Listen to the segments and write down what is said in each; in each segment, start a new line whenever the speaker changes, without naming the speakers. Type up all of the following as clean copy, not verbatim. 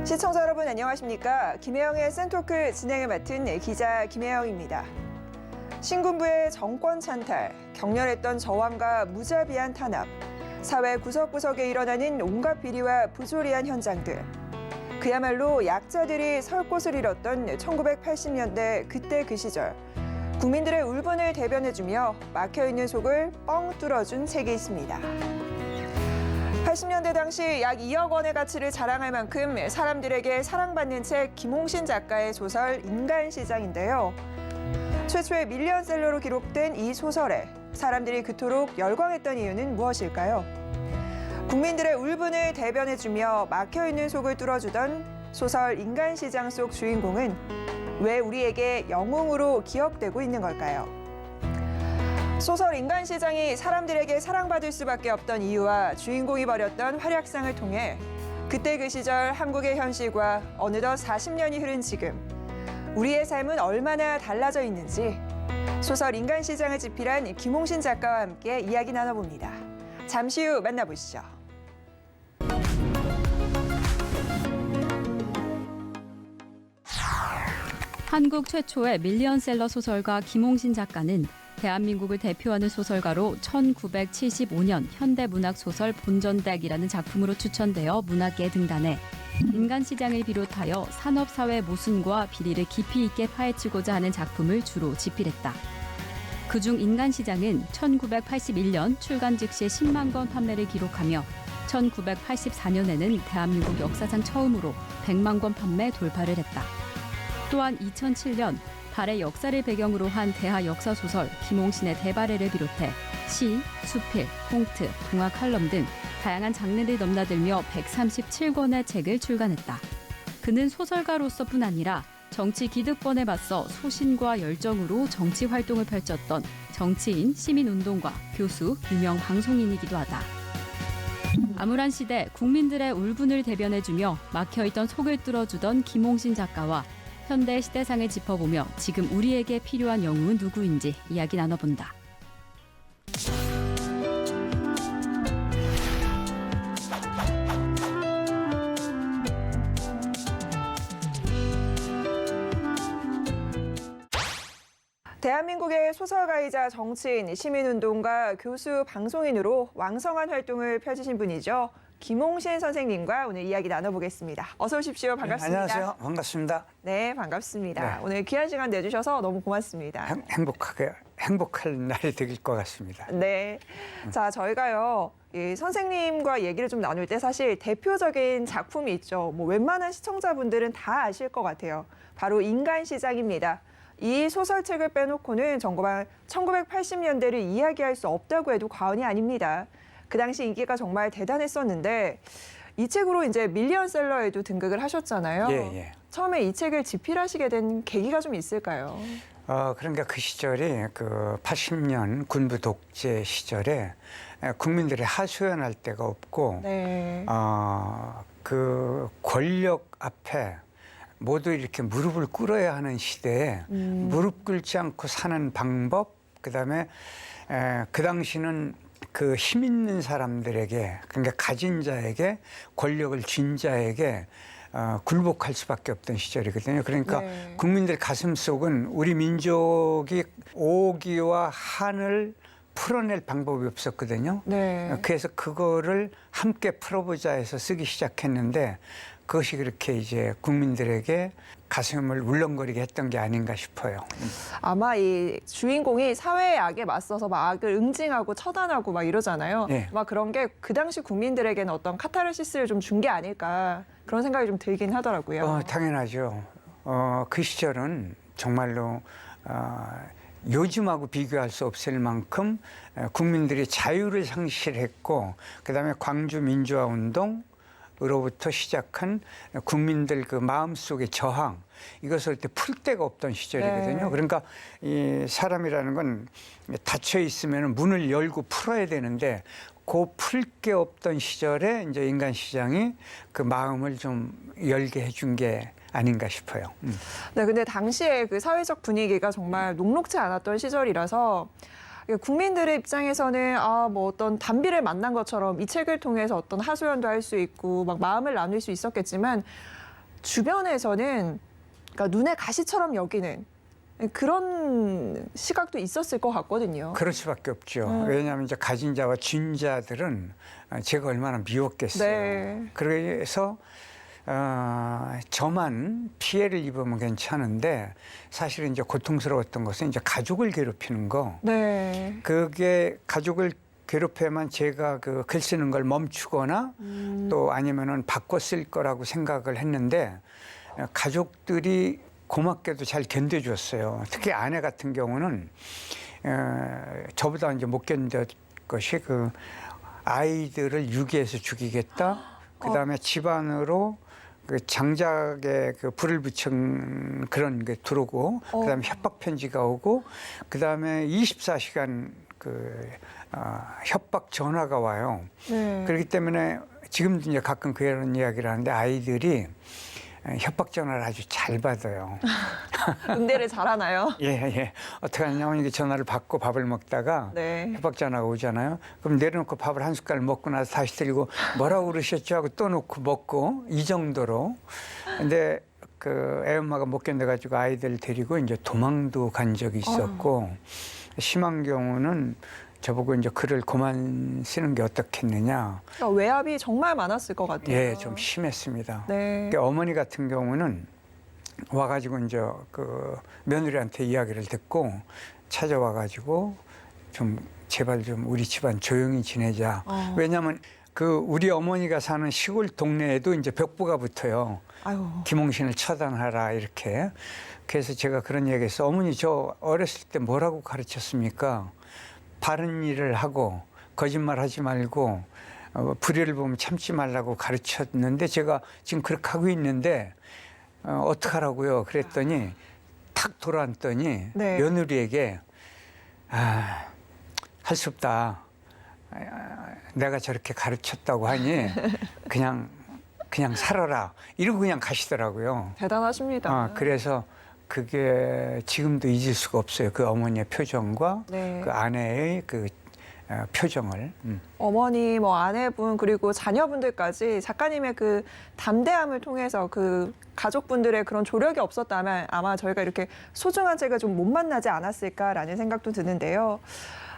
시청자 여러분 안녕하십니까? 김혜영의 센토크 진행을 맡은 기자 김혜영입니다. 신군부의 정권 찬탈, 격렬했던 저항과 무자비한 탄압, 사회 구석구석에 일어나는 온갖 비리와 부조리한 현장들. 그야말로 약자들이 설 곳을 잃었던 1980년대 그때 그 시절. 국민들의 울분을 대변해주며 막혀있는 속을 뻥 뚫어준 책이 있습니다. 80년대 당시 약 2억 원의 가치를 자랑할 만큼 사람들에게 사랑받는 책 김홍신 작가의 소설 인간시장인데요. 최초의 밀리언셀러로 기록된 이 소설에 사람들이 그토록 열광했던 이유는 무엇일까요? 국민들의 울분을 대변해주며 막혀있는 속을 뚫어주던 소설 인간시장 속 주인공은 왜 우리에게 영웅으로 기억되고 있는 걸까요? 소설 인간시장이 사람들에게 사랑받을 수밖에 없던 이유와 주인공이 벌였던 활약상을 통해 그때 그 시절 한국의 현실과 어느덧 40년이 흐른 지금 우리의 삶은 얼마나 달라져 있는지 소설 인간시장을 집필한 김홍신 작가와 함께 이야기 나눠봅니다. 잠시 후 만나보시죠.
한국 최초의 밀리언셀러 소설가 김홍신 작가는 대한민국을 대표하는 소설가로 1975년 현대문학소설 본전댁이라는 작품으로 추천되어 문학계에 등단해 인간시장을 비롯하여 산업사회 모순과 비리를 깊이 있게 파헤치고자 하는 작품을 주로 집필했다. 그중 인간시장은 1981년 출간 즉시 10만 권 판매를 기록하며 1984년에는 대한민국 역사상 처음으로 100만 권 판매 돌파를 했다. 또한 2007년 발해 역사를 배경으로 한 대하 역사소설 김홍신의 대발해를 비롯해 시, 수필, 꽁트, 동화 칼럼 등 다양한 장르를 넘나들며 137권의 책을 출간했다. 그는 소설가로서뿐 아니라 정치 기득권에 맞서 소신과 열정으로 정치 활동을 펼쳤던 정치인, 시민운동가, 교수, 유명 방송인이기도 하다. 암울한 시대 국민들의 울분을 대변해주며 막혀있던 속을 뚫어주던 김홍신 작가와 현대 시대상을 짚어보며 지금 우리에게 필요한 영웅은 누구인지 이야기 나눠본다.
대한민국의 소설가이자 정치인, 시민운동가, 교수, 방송인으로 왕성한 활동을 펼치신 분이죠. 김홍신 선생님과 오늘 이야기 나눠보겠습니다. 어서 오십시오. 반갑습니다.
네, 안녕하세요. 반갑습니다.
네, 반갑습니다.
네.
오늘 귀한 시간 내주셔서 너무 고맙습니다.
행복할 날이 되길 것 같습니다.
네. 자, 저희가요, 이 선생님과 얘기를 좀 나눌 때 사실 대표적인 작품이 있죠. 뭐 웬만한 시청자분들은 다 아실 것 같아요. 바로 인간시장입니다. 이 소설책을 빼놓고는 정말 1980년대를 이야기할 수 없다고 해도 과언이 아닙니다. 그 당시 인기가 정말 대단했었는데 이 책으로 이제 밀리언셀러에도 등극을 하셨잖아요.
예.
처음에 이 책을 집필하시게 된 계기가 좀 있을까요?
그러니까 그 시절이 그 80년 군부 독재 시절에 국민들이 하소연할 데가 없고
네.
그 권력 앞에 모두 이렇게 무릎을 꿇어야 하는 시대에 무릎 꿇지 않고 사는 방법, 그다음에 그 당시는 그 힘 있는 사람들에게, 그러니까 가진 자에게, 권력을 쥔 자에게 굴복할 수밖에 없던 시절이거든요. 그러니까
네.
국민들 가슴속은 우리 민족이 오기와 한을 풀어낼 방법이 없었거든요.
네.
그래서 그거를 함께 풀어보자 해서 쓰기 시작했는데 그것이 그렇게 이제 국민들에게 가슴을 울렁거리게 했던 게 아닌가 싶어요.
아마 이 주인공이 사회의 악에 맞서서 막 악을 응징하고 처단하고 막 이러잖아요.
네.
막 그런 게 그 당시 국민들에게는 어떤 카타르시스를 좀 준 게 아닐까 그런 생각이 좀 들긴 하더라고요.
당연하죠. 그 시절은 정말로 요즘하고 비교할 수 없을 만큼 국민들이 자유를 상실했고, 그다음에 광주 민주화 운동 으로부터 시작한 국민들 그 마음속의 저항, 이것을 때 풀 데가 없던 시절이거든요.
네.
그러니까 이 사람이라는 건 닫혀 있으면 문을 열고 풀어야 되는데 그 풀 게 없던 시절에 이제 인간시장이 그 마음을 좀 열게 해준 게 아닌가 싶어요.
네, 근데 당시에 그 사회적 분위기가 정말 녹록지 않았던 시절이라서 국민들의 입장에서는 뭐 어떤 단비를 만난 것처럼 이 책을 통해서 어떤 하소연도 할 수 있고 막 마음을 나눌 수 있었겠지만 주변에서는 그러니까 눈에 가시처럼 여기는 그런 시각도 있었을 것 같거든요.
그럴 수밖에 없죠. 왜냐하면 이제 가진 자와 진 자들은 제가 얼마나 미웠겠어요.
네.
그래서 저만 피해를 입으면 괜찮은데 사실은 이제 고통스러웠던 것은 이제 가족을 괴롭히는 거.
네.
그게 가족을 괴롭혀야만 제가 그 글 쓰는 걸 멈추거나 또 아니면은 바꿔 쓸 거라고 생각을 했는데 가족들이 고맙게도 잘 견뎌줬어요. 특히 아내 같은 경우는 저보다 이제 못 견뎠 것이 그 아이들을 유기해서 죽이겠다. 그 다음에 집안으로 그 장작에 그 불을 붙인 그런 게 들어오고, 그 다음에 협박 편지가 오고, 그 다음에 24시간 그 협박 전화가 와요.
네.
그렇기 때문에 지금도 이제 가끔 그런 이야기를 하는데 아이들이 협박 전화를 아주 잘 받아요.
응대를 잘하나요?
예, 예. 어떻게 하냐면 이게 전화를 받고 밥을 먹다가
네.
협박 전화가 오잖아요. 그럼 내려놓고 밥을 한 숟갈 먹고 나서 다시 들고 뭐라고 그러셨죠 하고 또 놓고 먹고 이 정도로. 근데 그 애엄마가 못 견뎌가지고 아이들 데리고 이제 도망도 간 적이 있었고 심한 경우는 저보고 이제 글을 그만 쓰는 게 어떻겠느냐.
그러니까 외압이 정말 많았을 것 같아요.
예, 좀 심했습니다.
네.
그러니까 어머니 같은 경우는 와가지고 이제 그 며느리한테 이야기를 듣고 찾아와가지고 좀 제발 좀 우리 집안 조용히 지내자. 왜냐하면 그 우리 어머니가 사는 시골 동네에도 이제 벽보가 붙어요.
아유.
김홍신을 처단하라 이렇게. 그래서 제가 그런 얘기했어. 어머니 저 어렸을 때 뭐라고 가르쳤습니까? 바른 일을 하고 거짓말 하지 말고 불의를 보면 참지 말라고 가르쳤는데 제가 지금 그렇게 하고 있는데 어떡하라고요? 그랬더니 탁 돌아왔더니
네.
며느리에게 할 수 없다. 내가 저렇게 가르쳤다고 하니 그냥 살아라. 이러고 그냥 가시더라고요.
대단하십니다.
그래서 그게 지금도 잊을 수가 없어요. 그 어머니의 표정과
네.
그 아내의 그 표정을.
어머니, 뭐 아내분 그리고 자녀분들까지 작가님의 그 담대함을 통해서 그 가족분들의 그런 조력이 없었다면 아마 저희가 이렇게 소중한 책을 좀 못 만나지 않았을까라는 생각도 드는데요.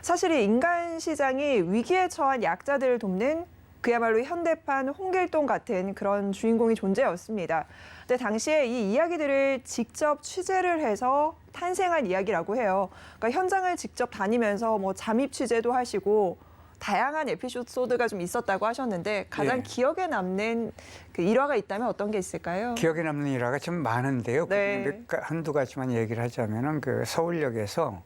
사실 이 인간 시장이 위기에 처한 약자들을 돕는 그야말로 현대판 홍길동 같은 그런 주인공이 존재였습니다. 근데 당시에 이 이야기들을 직접 취재를 해서 탄생한 이야기라고 해요. 그러니까 현장을 직접 다니면서 뭐 잠입 취재도 하시고 다양한 에피소드가 좀 있었다고 하셨는데 가장
예.
기억에 남는 그 일화가 있다면 어떤 게 있을까요?
기억에 남는 일화가 좀 많은데요.
네.
한두 가지만 얘기를 하자면은 그 서울역에서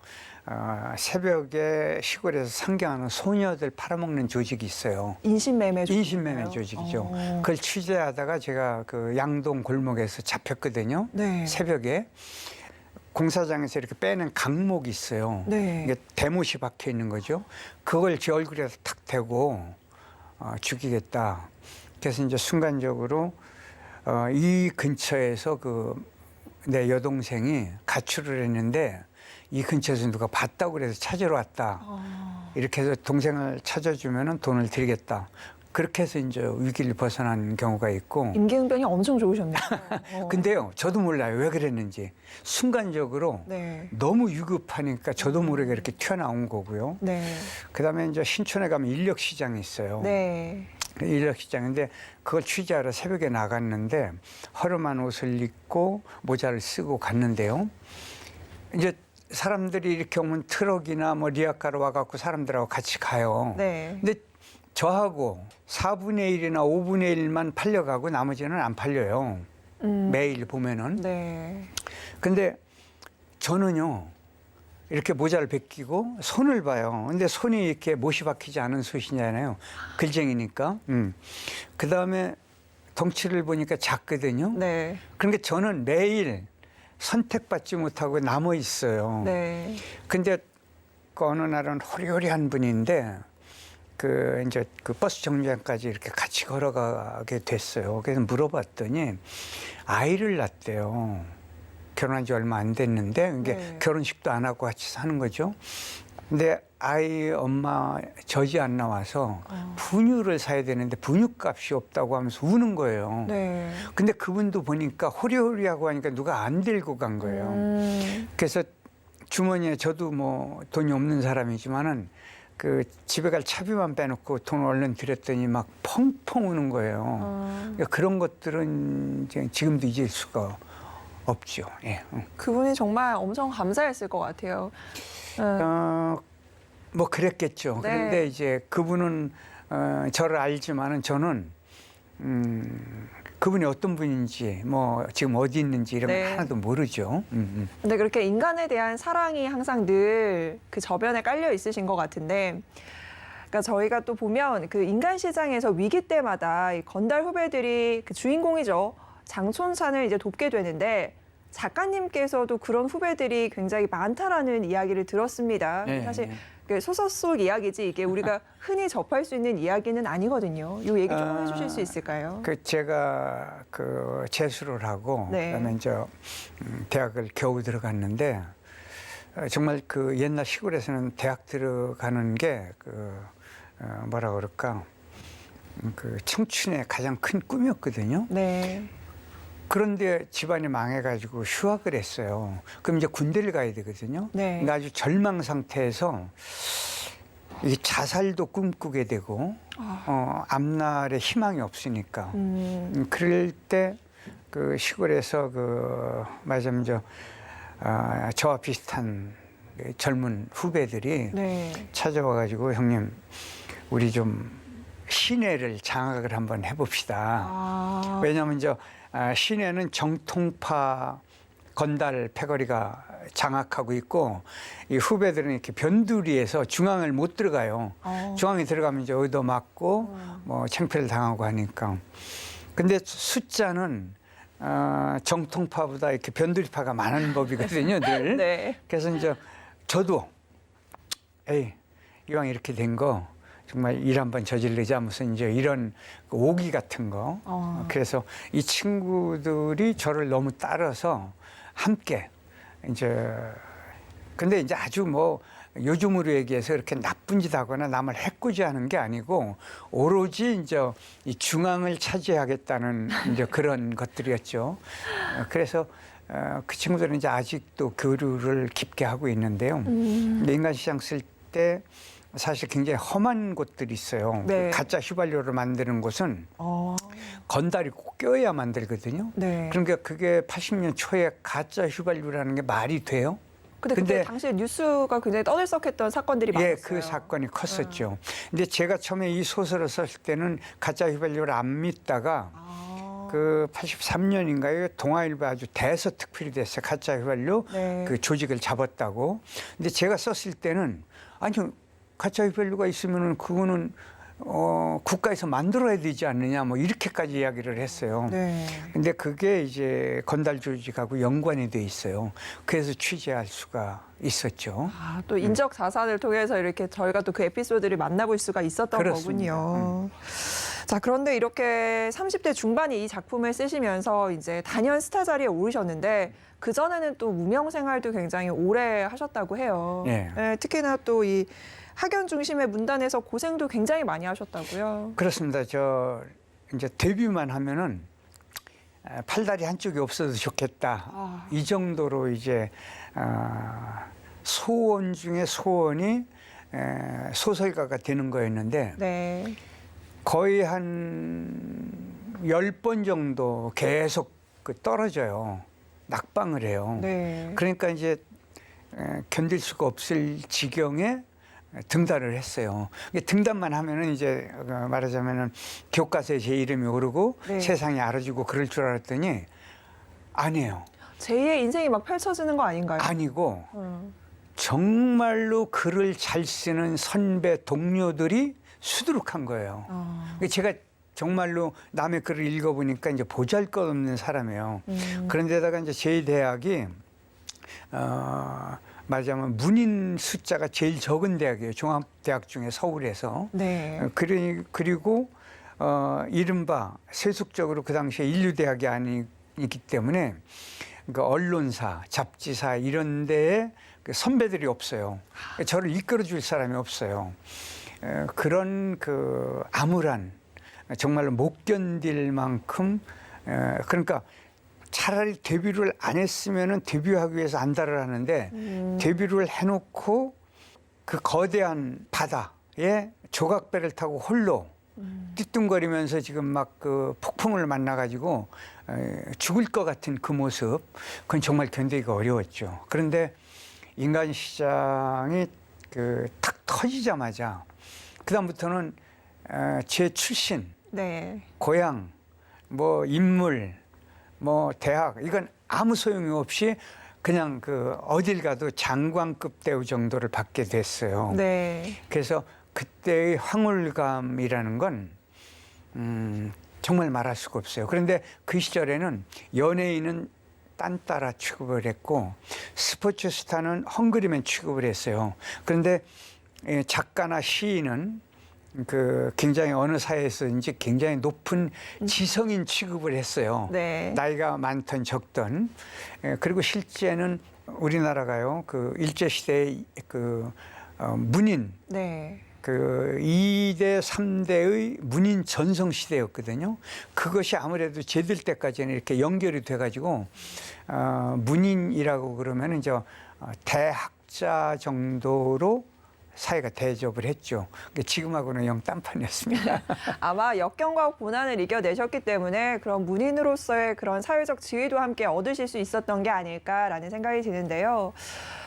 새벽에 시골에서 상경하는 소녀들 팔아먹는 조직이 있어요.
인신매매 조직.
인신매매 조직이죠. 그걸 취재하다가 제가 그 양동 골목에서 잡혔거든요.
네.
새벽에 공사장에서 이렇게 빼는 강목이 있어요.
네.
이게 대못이 박혀 있는 거죠. 그걸 제 얼굴에서 탁 대고 죽이겠다. 그래서 이제 순간적으로 이 근처에서 그 내 여동생이 가출을 했는데 이 근처에서 누가 봤다고 그래서 찾으러 왔다. 이렇게 해서 동생을 찾아주면은 돈을 드리겠다. 그렇게 해서 이제 위기를 벗어난 경우가 있고.
임기응변이 엄청 좋으셨네요.
근데요, 저도 몰라요. 왜 그랬는지. 순간적으로
네.
너무 위급하니까 저도 모르게 이렇게 튀어나온 거고요.
네.
그다음에 이제 신촌에 가면 인력시장이 있어요.
네.
인력시장인데 그걸 취재하러 새벽에 나갔는데 허름한 옷을 입고 모자를 쓰고 갔는데요. 이제 사람들이 이렇게 오면 트럭이나 뭐 리아카로 와갖고 사람들하고 같이 가요.
네.
근데 저하고 4분의 1이나 5분의 1만 팔려가고 나머지는 안 팔려요. 매일 보면은.
네. 근데
저는요, 이렇게 모자를 벗기고 손을 봐요. 근데 손이 이렇게 못이 박히지 않은 솥이잖아요. 글쟁이니까. 그 다음에 덩치를 보니까 작거든요.
네.
그러니까 저는 매일 선택받지 못하고 남아 있어요.
네.
근데 그 어느 날은 호리호리한 분인데 그 이제 그 버스 정류장까지 이렇게 같이 걸어가게 됐어요. 그래서 물어봤더니 아이를 낳았대요. 결혼한 지 얼마 안 됐는데 이게
네.
결혼식도 안 하고 같이 사는 거죠. 근데 아이 엄마 젖이 안 나와서 분유를 사야 되는데 분유값이 없다고 하면서 우는 거예요.
네.
근데 그분도 보니까 호리호리하고 하니까 누가 안 들고 간 거예요. 그래서 주머니에 저도 뭐 돈이 없는 사람이지만은 그 집에 갈 차비만 빼놓고 돈 얼른 드렸더니 막 펑펑 우는 거예요. 그러니까 그런 것들은 이제 지금도 잊을 수가 없죠. 예.
그분이 정말 엄청 감사했을 것 같아요.
뭐 그랬겠죠.
네.
그런데 이제 그분은 저를 알지만은 저는 그분이 어떤 분인지 뭐 지금 어디 있는지 이런
네.
거 하나도 모르죠.
근데 그렇게 인간에 대한 사랑이 항상 늘 그 저변에 깔려 있으신 것 같은데, 그러니까 저희가 또 보면 그 인간 시장에서 위기 때마다 이 건달 후배들이 그 주인공이죠. 장촌산을 이제 돕게 되는데 작가님께서도 그런 후배들이 굉장히 많다라는 이야기를 들었습니다.
네,
사실
네.
그 소설 속 이야기지 이게 우리가 흔히 접할 수 있는 이야기는 아니거든요. 이 얘기 조금 해주실 수 있을까요?
그 제가 그 재수를 하고
네.
그다음에 이제 대학을 겨우 들어갔는데 정말 그 옛날 시골에서는 대학 들어가는 게 그 뭐라 그럴까 그 청춘의 가장 큰 꿈이었거든요.
네.
그런데 집안이 망해가지고 휴학을 했어요. 그럼 이제 군대를 가야 되거든요.
네.
그러니까 아주 절망 상태에서 이 자살도 꿈꾸게 되고 앞날에 희망이 없으니까 그럴 때 그 시골에서 그 말하자면 저와 비슷한 젊은 후배들이
네.
찾아와가지고 형님 우리 좀 시내를 장악을 한번 해봅시다.
아.
왜냐하면 시내는 정통파 건달 패거리가 장악하고 있고 이 후배들은 이렇게 변두리에서 중앙을 못 들어가요. 중앙에 들어가면 이제 얻어맞고 뭐 창피를 당하고 하니까. 근데 숫자는 정통파보다 이렇게 변두리파가 많은 법이거든요, 늘.
네.
그래서 이제 저도 이왕 이렇게 된 거 정말 일 한번 저지르자 무슨 이제 이런 오기 같은 거. 그래서 이 친구들이 저를 너무 따라서 함께 이제 근데 이제 아주 뭐 요즘으로 얘기해서 이렇게 나쁜 짓 하거나 남을 해코지하는 게 아니고 오로지 이제 이 중앙을 차지하겠다는 이제 그런 것들이었죠. 그래서 그 친구들은 이제 아직도 교류를 깊게 하고 있는데요. 근데 인간시장 쓸 때 사실 굉장히 험한 곳들이 있어요.
네.
가짜 휘발유를 만드는 곳은 건달이 꼭 껴야 만들거든요.
네.
그러니까 그게 80년 초에 가짜 휘발유라는 게 말이 돼요?
근데 그때 당시에 뉴스가 굉장히 떠들썩했던 사건들이 많았어요.
예, 그 사건이 컸었죠. 근데 제가 처음에 이 소설을 썼을 때는 가짜 휘발유를 안 믿다가 그 83년인가요? 동아일보 아주 대서특필이 됐어요. 가짜 휘발유
네.
그 조직을 잡았다고. 근데 제가 썼을 때는 아니 가짜 휘발유가 있으면은 그거는 국가에서 만들어야 되지 않느냐 뭐 이렇게까지 이야기를 했어요.
네.
근데 그게 이제 건달 조직하고 연관이 돼 있어요. 그래서 취재할 수가 있었죠.
또 인적 자산을 통해서 이렇게 저희가 또 그 에피소드를 만나볼 수가 있었던
그렇습니다.
거군요. 자, 그런데 이렇게 30대 중반에 이 작품을 쓰시면서 이제 단연 스타 자리에 오르셨는데 그 전에는 또 무명 생활도 굉장히 오래 하셨다고 해요.
예.
네, 특히나 또 이 학연 중심의 문단에서 고생도 굉장히 많이 하셨다고요.
그렇습니다. 저 이제 데뷔만 하면은 팔다리 한쪽이 없어도 좋겠다. 이 정도로 이제 소원 중에 소원이 소설가가 되는 거였는데
네.
거의 한 10번 정도 계속 떨어져요. 낙방을 해요.
네.
그러니까 이제 견딜 수가 없을 지경에 등단을 했어요. 등단만 하면은 이제 말하자면은 교과서에 제 이름이 오르고
네.
세상이 알아주고 그럴 줄 알았더니 아니에요.
제2의 인생이 막 펼쳐지는 거 아닌가요?
아니고 정말로 글을 잘 쓰는 선배 동료들이 수두룩한 거예요. 제가 정말로 남의 글을 읽어보니까 이제 보잘것없는 사람이에요. 그런데다가 이제 제 대학이 말하자면 문인 숫자가 제일 적은 대학이에요. 종합대학 중에 서울에서.
네.
그리고 이른바 세속적으로 그 당시에 인류대학이 아니기 때문에 그러니까 언론사, 잡지사 이런 데에 그 선배들이 없어요. 저를 이끌어줄 사람이 없어요. 그런 그 암울한 정말로 못 견딜 만큼 그러니까 차라리 데뷔를 안 했으면은 데뷔하기 위해서 안달을 하는데 데뷔를 해놓고 그 거대한 바다에 조각배를 타고 홀로 띠뚱거리면서 지금 막 그 폭풍을 만나가지고 죽을 것 같은 그 모습, 그건 정말 견디기가 어려웠죠. 그런데 인간시장이 그 탁 터지자마자 그다음부터는 제 출신,
네.
고향, 뭐 인물, 뭐 대학 이건 아무 소용이 없이 그냥 그 어딜 가도 장관급 대우 정도를 받게 됐어요.
네.
그래서 그때의 황홀감이라는 건 정말 말할 수가 없어요. 그런데 그 시절에는 연예인은 딴따라 취급을 했고 스포츠 스타는 헝그리맨 취급을 했어요. 그런데 작가나 시인은 그 굉장히 어느 사회에서인지 굉장히 높은 지성인 취급을 했어요.
네.
나이가 많든 적든. 그리고 실제는 우리나라가요 그 일제 시대의 그 문인
네.
그 2대, 3대의 문인 전성 시대였거든요. 그것이 아무래도 제들 때까지는 이렇게 연결이 돼가지고 문인이라고 그러면 이제 대학자 정도로 사회가 대접을 했죠. 지금하고는 영 딴판이었습니다.
아마 역경과 고난을 이겨내셨기 때문에 그런 문인으로서의 그런 사회적 지위도 함께 얻으실 수 있었던 게 아닐까라는 생각이 드는데요.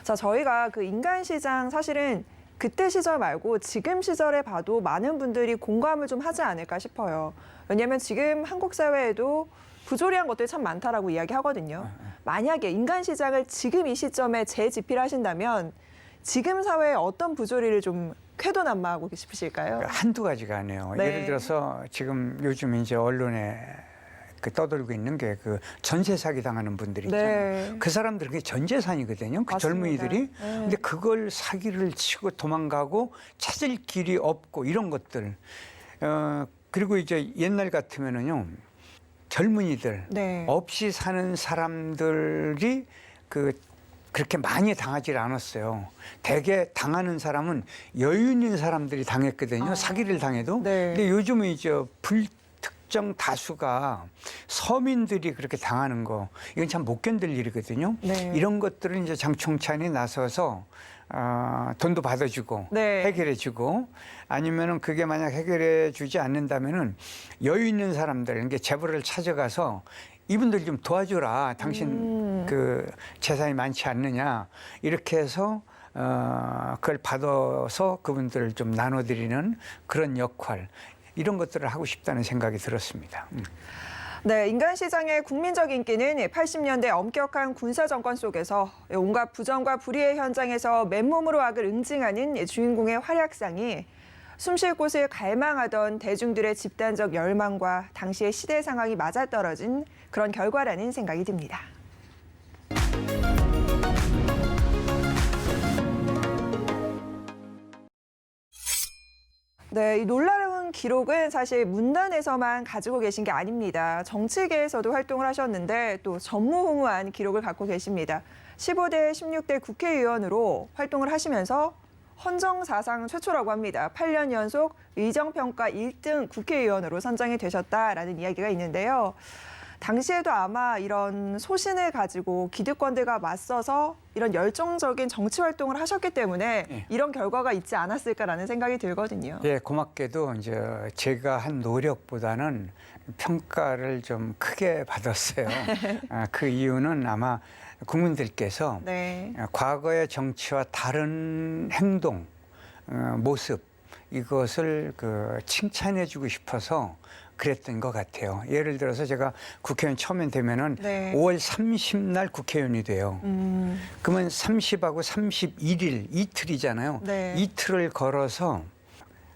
자, 저희가 그 인간시장 사실은 그때 시절 말고 지금 시절에 봐도 많은 분들이 공감을 좀 하지 않을까 싶어요. 왜냐하면 지금 한국 사회에도 부조리한 것들이 참 많다라고 이야기하거든요. 만약에 인간시장을 지금 이 시점에 재집필하신다면 지금 사회에 어떤 부조리를 좀 쾌도난마하고 싶으실까요?
한두 가지가 아니에요.
네.
예를 들어서 지금 요즘 이제 언론에 그 떠돌고 있는 게 그 전세 사기 당하는 분들이 있잖아요.
네.
그 사람들은 그게 전 재산이거든요. 그
맞습니다.
젊은이들이.
네.
근데 그걸 사기를 치고 도망가고 찾을 길이 없고 이런 것들. 그리고 이제 옛날 같으면은요. 젊은이들
네.
없이 사는 사람들이 그렇게 많이 당하지 않았어요. 대개 당하는 사람은 여유 있는 사람들이 당했거든요. 사기를 당해도.
네.
근데 요즘은 이제 불특정 다수가 서민들이 그렇게 당하는 거, 이건 참 못 견딜 일이거든요.
네.
이런 것들은 이제 장총찬이 나서서 돈도 받아주고
네.
해결해주고 아니면은 그게 만약 해결해주지 않는다면은 여유 있는 사람들, 그러니까 재벌을 찾아가서 이분들 좀 도와줘라. 당신 그 재산이 많지 않느냐. 이렇게 해서 그걸 받아서 그분들을 좀 나눠드리는 그런 역할. 이런 것들을 하고 싶다는 생각이 들었습니다.
네, 인간시장의 국민적 인기는 80년대 엄격한 군사정권 속에서 온갖 부정과 불의의 현장에서 맨몸으로 악을 응징하는 주인공의 활약상이 숨쉴 곳을 갈망하던 대중들의 집단적 열망과 당시의 시대 상황이 맞아떨어진 그런 결과라는 생각이 듭니다. 네, 이 놀라운 기록은 사실 문단에서만 가지고 계신 게 아닙니다. 정치계에서도 활동을 하셨는데 또 전무후무한 기록을 갖고 계십니다. 15대, 16대 국회의원으로 활동을 하시면서 헌정사상 최초라고 합니다. 8년 연속 의정평가 1등 국회의원으로 선정이 되셨다라는 이야기가 있는데요. 당시에도 아마 이런 소신을 가지고 기득권들과 맞서서 이런 열정적인 정치 활동을 하셨기 때문에
예.
이런 결과가 있지 않았을까라는 생각이 들거든요.
예, 고맙게도 이제 제가 한 노력보다는 평가를 좀 크게 받았어요. 그 이유는 아마 국민들께서
네.
과거의 정치와 다른 행동, 모습 이것을 칭찬해주고 싶어서 그랬던 것 같아요. 예를 들어서 제가 국회의원 처음에 되면은
네.
5월 30날 국회의원이 돼요. 그러면 30하고 31일 이틀이잖아요.
네.
이틀을 걸어서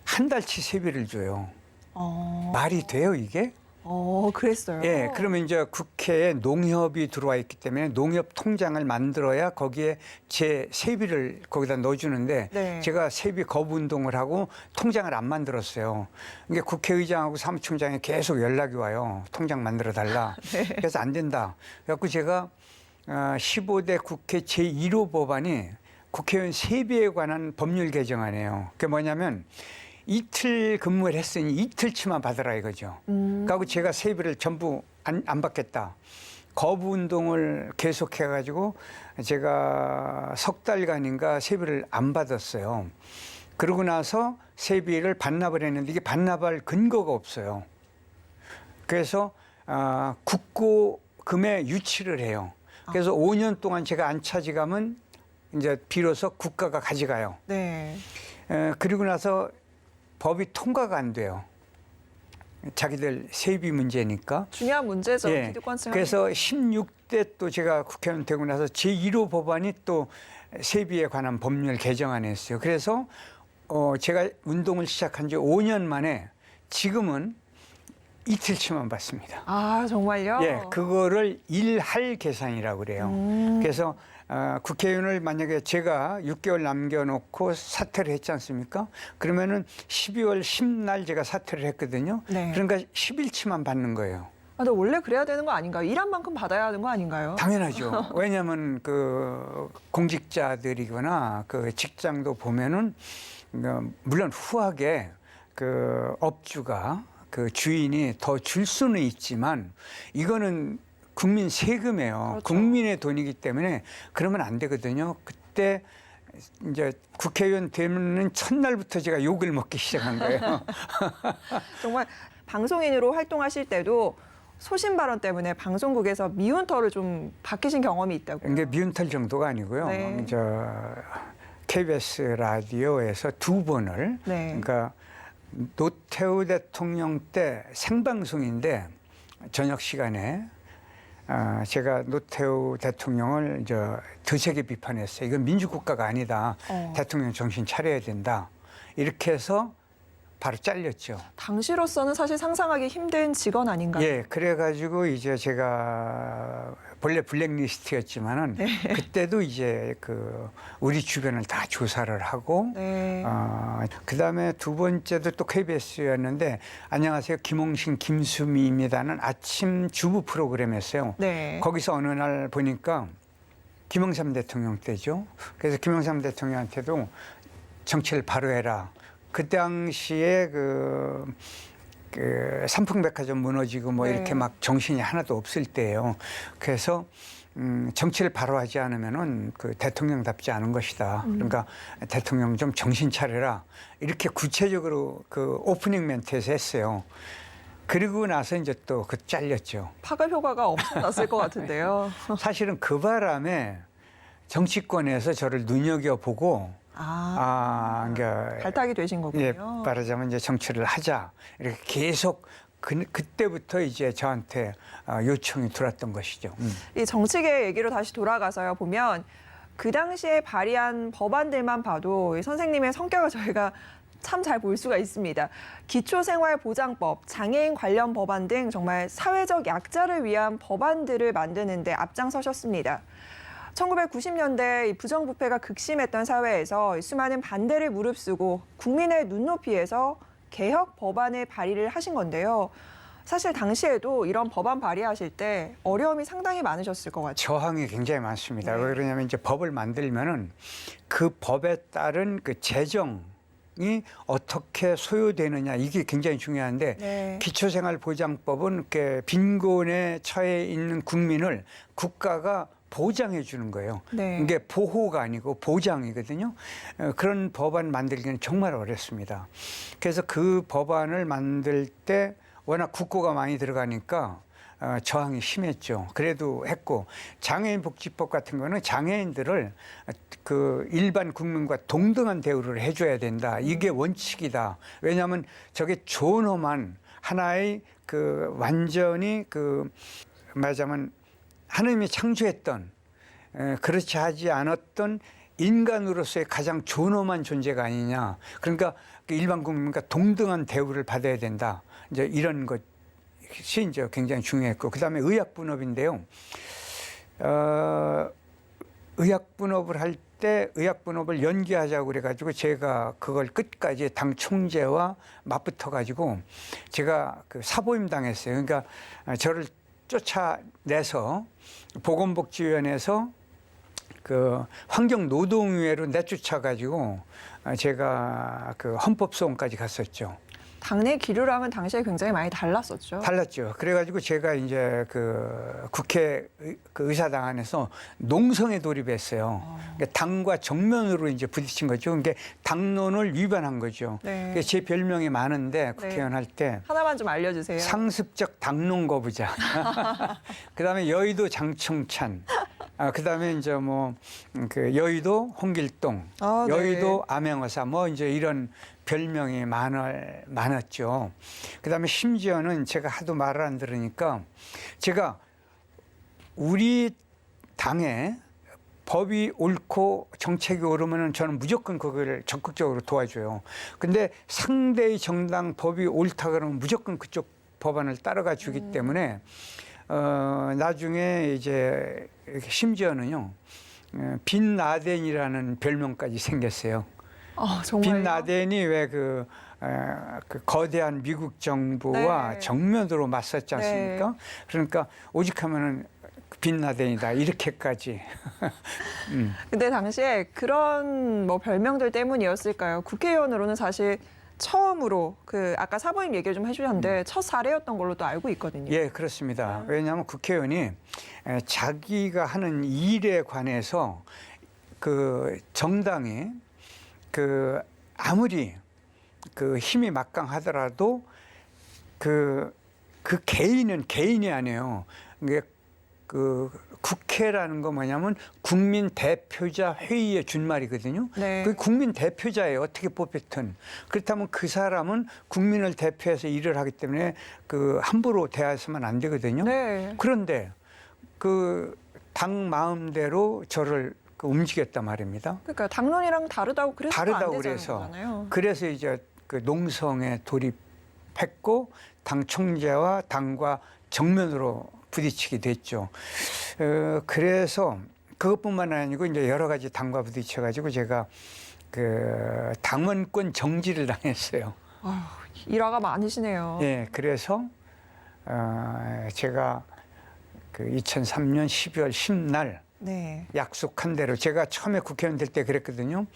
한 달치 세비를 줘요. 말이 돼요, 이게?
그랬어요.
예, 그러면 이제 국회에 농협이 들어와 있기 때문에 농협 통장을 만들어야 거기에 제 세비를 거기다 넣어주는데
네.
제가 세비 거부 운동을 하고 통장을 안 만들었어요. 그러니까 국회의장하고 사무총장에 계속 연락이 와요. 통장 만들어 달라.
네.
그래서 안 된다. 그래갖고 제가 15대 국회 제1호 법안이 국회의원 세비에 관한 법률 개정안이에요. 그게 뭐냐면 이틀 근무를 했으니 이틀치만 받으라 이거죠. 그리고 제가 세비를 전부 안 받겠다. 거부 운동을 계속해가지고 제가 석 달간인가 세비를 안 받았어요. 그러고 나서 세비를 반납을 했는데 이게 반납할 근거가 없어요. 그래서 국고금에 유치를 해요. 그래서 5년 동안 제가 안 차지가면 이제 비로소 국가가 가져가요.
네.
그리고 나서 법이 통과가 안 돼요. 자기들 세비 문제니까.
중요한 문제죠.
예.
기득권층.
그래서 16대 또 제가 국회의원 되고 나서 제1호 법안이 또 세비에 관한 법률 개정안이었어요. 그래서 제가 운동을 시작한 지 5년 만에 지금은 이틀치만 받습니다.
아, 정말요?
예, 그거를 일할 계산이라고 그래요. 그래서 국회의원을 만약에 제가 6개월 남겨놓고 사퇴를 했지 않습니까? 그러면은 12월 10날 제가 사퇴를 했거든요.
네.
그러니까 10일치만 받는 거예요.
아, 근데 원래 그래야 되는 거 아닌가요? 일한 만큼 받아야 하는 거 아닌가요?
당연하죠. 왜냐하면 그 공직자들이거나 그 직장도 보면은 물론 후하게 그 업주가 그 주인이 더 줄 수는 있지만 이거는 국민 세금이에요.
그렇죠.
국민의 돈이기 때문에 그러면 안 되거든요. 그때 이제 국회의원 되는 첫날부터 제가 욕을 먹기 시작한 거예요.
정말 방송인으로 활동하실 때도 소신 발언 때문에 방송국에서 미운털을 좀 박히신 경험이 있다고요.
이게 미운털 정도가 아니고요.
네.
KBS 라디오에서 2번을
네.
그러니까 노태우 대통령 때 생방송인데 저녁 시간에 제가 노태우 대통령을 드세게 비판했어요. 이건 민주국가가 아니다. 대통령 정신 차려야 된다. 이렇게 해서 바로 잘렸죠.
당시로서는 사실 상상하기 힘든 직원 아닌가요?
예, 그래가지고 이제 제가 본래 블랙리스트였지만은 그때도 이제 그 우리 주변을 다 조사를 하고
네.
그 다음에 두 번째도 또 KBS였는데 안녕하세요 김홍신 김수미입니다는 아침 주부 프로그램이었어요.
네.
거기서 어느 날 보니까 김영삼 대통령 때죠. 그래서 김영삼 대통령한테도 정치를 바로 해라. 그 당시에 그 삼풍백화점 무너지고 뭐
네.
이렇게 막 정신이 하나도 없을 때예요. 그래서 정치를 바로 하지 않으면은 그 대통령답지 않은 것이다. 그러니까 대통령 좀 정신 차려라. 이렇게 구체적으로 그 오프닝 멘트에서 했어요. 그리고 나서 이제 또 그 잘렸죠.
파급 효과가 엄청났을 것 같은데요.
사실은 그 바람에 정치권에서 저를 눈여겨보고 그러니까
발탁이 되신 거군요.
예, 말하자면 이제 정치를 하자 이렇게 계속 그때부터 이제 저한테 요청이 들어왔던 것이죠.
이 정치계 얘기로 다시 돌아가서요 보면 그 당시에 발의한 법안들만 봐도 이 선생님의 성격을 저희가 참 잘 볼 수가 있습니다. 기초생활보장법, 장애인 관련 법안 등 정말 사회적 약자를 위한 법안들을 만드는 데 앞장서셨습니다. 1990년대 부정부패가 극심했던 사회에서 수많은 반대를 무릅쓰고 국민의 눈높이에서 개혁 법안을 발의를 하신 건데요. 사실 당시에도 이런 법안 발의하실 때 어려움이 상당히 많으셨을 것 같아요.
저항이 굉장히 많습니다.
네.
왜 그러냐면 이제 법을 만들면은 그 법에 따른 그 재정이 어떻게 소요되느냐 이게 굉장히 중요한데
네.
기초생활보장법은 이렇게 빈곤에 처해 있는 국민을 국가가 보장해 주는 거예요.
네.
이게 보호가 아니고 보장이거든요. 그런 법안 만들기는 정말 어렵습니다. 그래서 그 법안을 만들 때 워낙 국고가 많이 들어가니까 저항이 심했죠. 그래도 했고 장애인 복지법 같은 거는 장애인들을 그 일반 국민과 동등한 대우를 해줘야 된다. 이게 원칙이다. 왜냐하면 저게 존엄한 하나의 그 완전히 그 말하자면 하느님이 창조했던 그렇지 하지 않았던 인간으로서의 가장 존엄한 존재가 아니냐. 그러니까 일반 국민과 동등한 대우를 받아야 된다. 이제 이런 것이 이제 굉장히 중요했고 그다음에 의약분업인데요. 의약분업을 할 때 의약분업을 연기하자고 그래가지고 제가 그걸 끝까지 당 총재와 맞붙어가지고 제가 그 사보임 당했어요. 그러니까 저를 쫓아내서 보건복지위원회에서 그 환경노동위회로 내쫓아가지고 제가 그 헌법소원까지 갔었죠.
당내 기류랑은 당시에 굉장히 많이 달랐었죠.
달랐죠. 그래가지고 제가 이제 그 국회 그 의사당 안에서 농성에 돌입했어요. 그러니까 당과 정면으로 이제 부딪힌 거죠. 그러니까 당론을 위반한 거죠.
네.
그래서 제 별명이 많은데 국회의원
네.
할 때
하나만 좀 알려주세요.
상습적 당론 거부자. 그다음에 여의도 장청찬. 그다음에 이제 뭐 그 여의도 홍길동,
아, 네.
여의도 암행어사 뭐 이제 이런 별명이 많았죠. 그다음에 심지어는 제가 하도 말을 안 들으니까 제가 우리 당에 법이 옳고 정책이 옳으면 저는 무조건 그걸 적극적으로 도와줘요. 근데 상대의 정당 법이 옳다 그러면 무조건 그쪽 법안을 따라가 주기 때문에 나중에 이제 심지어는요 빈 라덴이라는 별명까지 생겼어요.
정말요?
빈 라덴이 왜 그 거대한 미국 정부와
네.
정면으로 맞섰지 않습니까?
네.
그러니까 오직하면은 빈 라덴이다 이렇게까지.
근데 당시에 그런 뭐 별명들 때문이었을까요? 국회의원으로는 사실 처음으로 그 아까 사모님 얘기를 좀 해주셨는데 첫 사례였던 걸로 또 알고 있거든요.
예, 그렇습니다. 왜냐하면 국회의원이 자기가 하는 일에 관해서 그 정당이 그 아무리 그 힘이 막강하더라도 그 개인은 개인이 아니에요. 이게 그 국회라는 거 뭐냐면 국민 대표자 회의의 준말이거든요.
네.
그 국민 대표자예요. 어떻게 뽑혔든. 그렇다면 그 사람은 국민을 대표해서 일을 하기 때문에 그 함부로 대해서는 안 되거든요.
네.
그런데 그 당 마음대로 저를 그 움직였단 말입니다.
그러니까 당론이랑 다르다고 그래서
다르다고
안 되자는
그래서.
거잖아요.
그래서 이제 그 농성에 돌입했고 당 총재와 당과 정면으로 부딪히게 됐죠. 그래서 그것뿐만 아니고 이제 여러 가지 당과 부딪혀가지고 제가 그 당원권 정지를 당했어요.
일화가 많으시네요.
예, 그래서 제가 그 2003년 12월 10날
네.
약속한 대로 제가 처음에 국회의원 될 때 그랬거든요.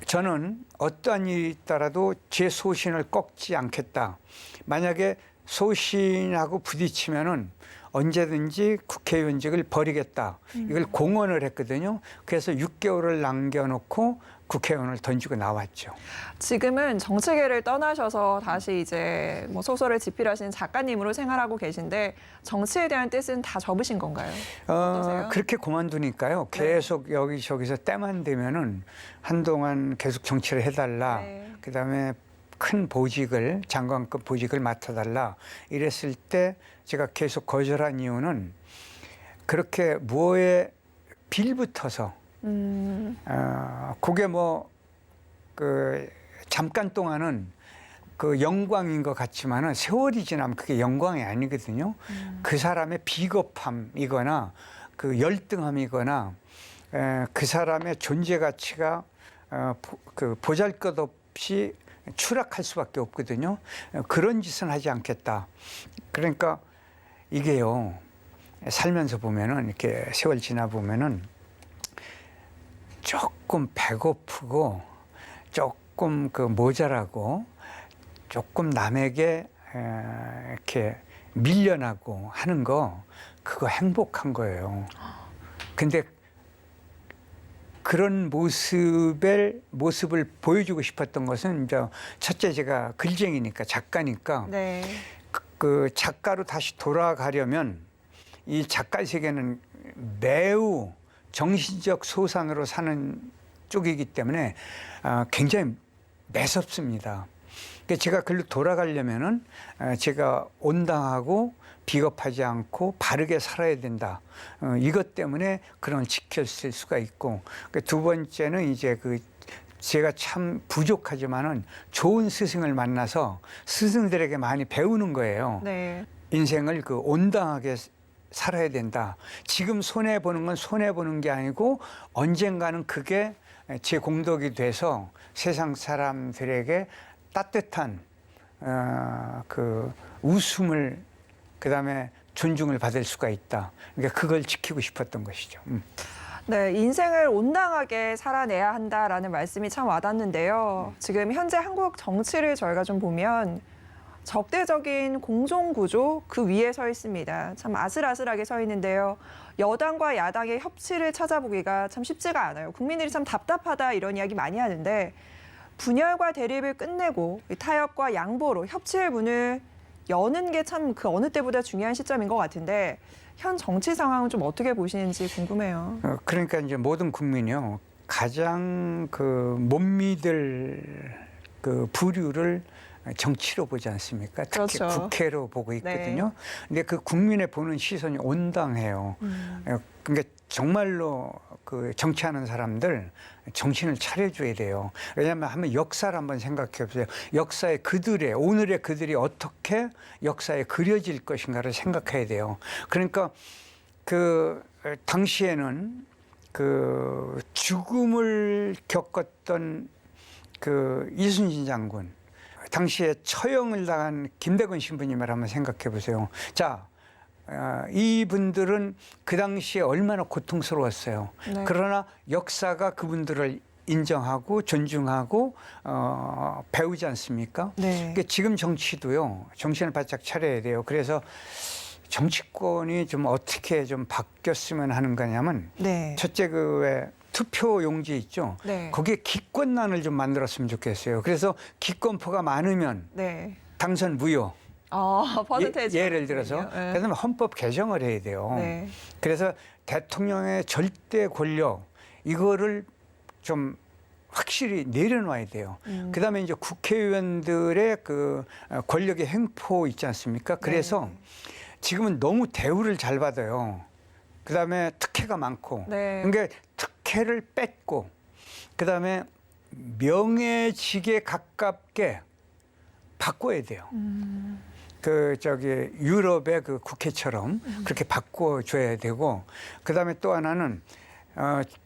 저는 어떠한 일이 있더라도 제 소신을 꺾지 않겠다. 만약에 소신하고 부딪히면은 언제든지 국회의원직을 버리겠다. 이걸 공언을 했거든요. 그래서 6개월을 남겨놓고 국회의원을 던지고 나왔죠.
지금은 정치계를 떠나셔서 다시 이제 뭐 소설을 집필하신 작가님으로 생활하고 계신데 정치에 대한 뜻은 다 접으신 건가요? 어떠세요?
그렇게 그만두니까요. 계속 여기저기서 때만 되면은 한동안 계속 정치를 해달라.
네.
그다음에 큰 보직을 장관급 보직을 맡아달라 이랬을 때 제가 계속 거절한 이유는 그렇게 뭐에 빌붙어서 그게 뭐 그 잠깐 동안은 그 영광인 것 같지만은 세월이 지나면 그게 영광이 아니거든요. 그 사람의 비겁함이거나 그 열등함이거나 그 사람의 존재 가치가 그 보잘것없이 추락할 수밖에 없거든요. 그런 짓은 하지 않겠다. 그러니까 이게요. 살면서 보면은 이렇게 세월 지나 보면은 조금 배고프고 조금 그 모자라고 조금 남에게 이렇게 밀려나고 하는 거 그거 행복한 거예요. 근데 그런 모습을 보여주고 싶었던 것은 이제 첫째 제가 글쟁이니까 작가니까
네.
그 작가로 다시 돌아가려면 이 작가 세계는 매우 정신적 소산으로 사는 쪽이기 때문에 굉장히 매섭습니다. 그러니까 제가 글로 돌아가려면은 제가 온당하고 비겁하지 않고 바르게 살아야 된다. 이것 때문에 그런 지켰을 수가 있고 두 번째는 이제 그 제가 참 부족하지만은 좋은 스승을 만나서 스승들에게 많이 배우는 거예요.
네.
인생을 그 온당하게 살아야 된다. 지금 손해 보는 건 손해 보는 게 아니고 언젠가는 그게 제 공덕이 돼서 세상 사람들에게 따뜻한 그 웃음을 그다음에 존중을 받을 수가 있다. 그러니까 그걸 지키고 싶었던 것이죠.
네, 인생을 온당하게 살아내야 한다라는 말씀이 참 와닿는데요. 지금 현재 한국 정치를 저희가 좀 보면 적대적인 공존구조 그 위에 서 있습니다. 참 아슬아슬하게 서 있는데요. 여당과 야당의 협치를 찾아보기가 참 쉽지가 않아요. 국민들이 참 답답하다 이런 이야기 많이 하는데 분열과 대립을 끝내고 타협과 양보로 협치의 문을 여는 게 참 그 어느 때보다 중요한 시점인 것 같은데 현 정치 상황은 좀 어떻게 보시는지 궁금해요.
그러니까 이제 모든 국민이요 가장 못 믿을 부류를 정치로 보지 않습니까? 특히
그렇죠.
국회로 보고 있거든요. 근데 그 국민의 보는 시선이 온당해요. 그러니까 정말로 정치하는 사람들 정신을 차려줘야 돼요. 왜냐하면 한번 역사를 한번 생각해 보세요. 역사의 오늘의 그들이 어떻게 역사에 그려질 것인가를 생각해야 돼요. 그러니까 당시에는 죽음을 겪었던 이순신 장군, 당시에 처형을 당한 김대건 신부님을 한번 생각해 보세요. 자, 이분들은 그 당시에 얼마나 고통스러웠어요.
네.
그러나 역사가 그분들을 인정하고 존중하고 배우지 않습니까?
네.
그러니까 지금 정치도요, 정신을 바짝 차려야 돼요. 그래서 정치권이 좀 어떻게 좀 바뀌었으면 하는 거냐면,
네.
첫째 왜 투표 용지 있죠?
네.
거기에 기권란을 좀 만들었으면 좋겠어요. 그래서 기권표가 많으면
네.
당선 무효.
퍼센테이지.
예를 들어서
네.
그다음에 헌법 개정을 해야 돼요.
네.
그래서 대통령의 절대 권력 이거를 좀 확실히 내려놔야 돼요. 그다음에 이제 국회의원들의 권력의 횡포 있지 않습니까? 그래서 지금은 너무 대우를 잘 받아요. 그다음에 특혜가 많고.
네.
그러니까 특혜를 뺐고 그다음에 명예직에 가깝게 바꿔야 돼요. 유럽의 국회처럼 그렇게 바꿔줘야 되고, 그다음에 또 하나는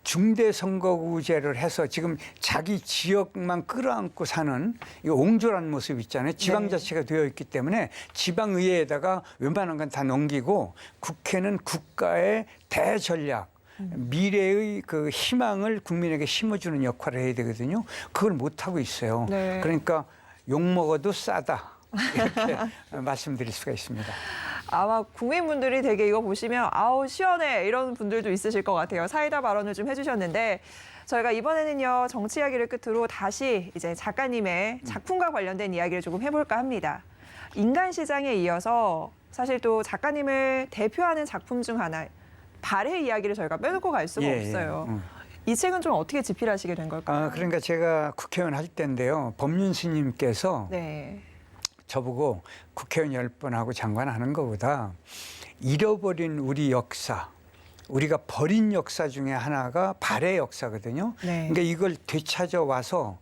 중대선거구제를 해서 지금 자기 지역만 끌어안고 사는 이 옹졸한 모습 있잖아요. 지방자치가 되어 있기 때문에 지방의회에다가 웬만한 건 다 넘기고 국회는 국가의 대전략, 미래의 희망을 국민에게 심어주는 역할을 해야 되거든요. 그걸 못하고 있어요.
네.
그러니까 욕먹어도 싸다. 이렇게 말씀드릴 수가 있습니다.
아마 국민분들이 되게 이거 보시면 아우 시원해 이런 분들도 있으실 것 같아요. 사이다 발언을 좀 해주셨는데 저희가 이번에는요 정치 이야기를 끝으로 다시 이제 작가님의 작품과 관련된 이야기를 조금 해볼까 합니다. 인간시장에 이어서 사실 또 작가님을 대표하는 작품 중 하나 발의 이야기를 저희가 빼놓고 갈 수가 없어요. 이 책은 좀 어떻게 집필하시게 된 걸까요?
그러니까 제가 국회의원 할 때인데요. 법륜 스님께서
네.
저보고 국회의원 10번 하고 장관하는 것보다 잃어버린 우리 역사, 우리가 버린 역사 중에 하나가 발의 역사거든요.
네.
그러니까 이걸 되찾아와서